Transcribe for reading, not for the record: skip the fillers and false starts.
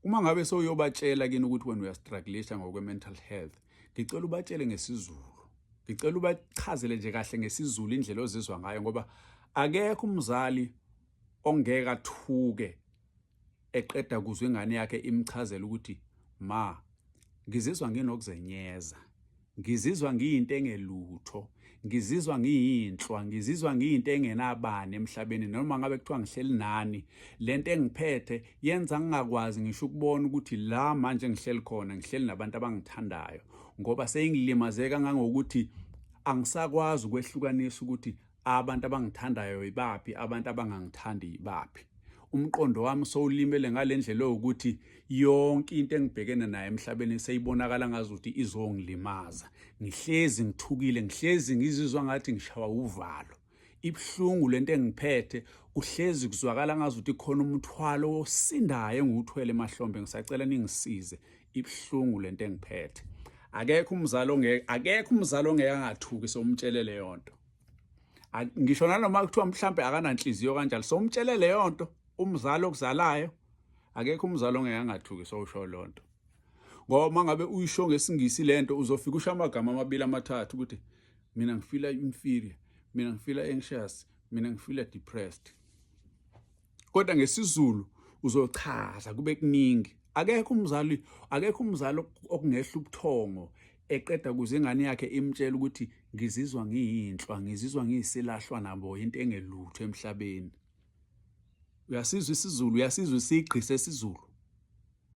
Uma ngabe soyobatshela kini ukuthi wena uyastrugglisha ngokwe mental health, ngicela ubatshele ngesiZulu. Ngicela ubachazele nje kahle ngesiZulu indlela ozizwa ngayo ngoba akekho umzali ongeke athuke eqeda kuzwa ingane yakhe imchazela ukuthi ma, ngizizwa nginokuzenyeza, ngizizwa ngiyinto engelutho, ngizizwa ngiyinhlwa, ngizizwa ngiyinto engenabani emhlabeni noma ngabe kuthiwa ngihleli nani, lento engiphethe yenza ngingakwazi ngisho ukubona ukuthi la manje ngihleli khona ngihleli nabantu abangithandayo ngoba sengilimaze kangangokuthi angisakwazi ukwehlukanisa ukuthi abantu abangithandayo ibaphi, abantu abangangithandi ibaphi. Umqondo wami sowulimele ngalendlela ukuthi yonke into engibhekene nayo emhlabeni seyibonakala ngazuthi izongilimaza. Ngihlezi ngithukile, ngihlezi ngizizwa ngathi ngishawa uvalo. Ibhlungu lento engiphethe kuhlezi kuzwakala ngazuthi khona umthwalo osindayo engiwuthwele emahlombe, ngisacela ningisize. Ibhlungu lento engiphethe. Akekho umzali ongeke angathuki somtshelele yonto. Ngisho nanoma kuthiwa mhlambe akananhliziyo kanjalo somtshelele yonto. Umzali okuzalayo akekho umzali ongeke angathuki sowusho lonto. Ngoba mangabe uyisho ngesingisi lento uzofika usho amagama amabili amathathu ukuthi mina ngifila inferior, mina ngifila anxious, mina ngifila depressed. Kodwa ngesiZulu uzochaza kube kuningi. Akekho umzali okungehla ubuthongo eqeda kuze ingane yakhe imtshela ukuthi ngizizwa ngiyinhlwa, ngizizwa ngiyisilahlwa nabo into engelutho emhlabeni. Uyasizwa isiZulu, uyasizwa isigqi sesiZulu.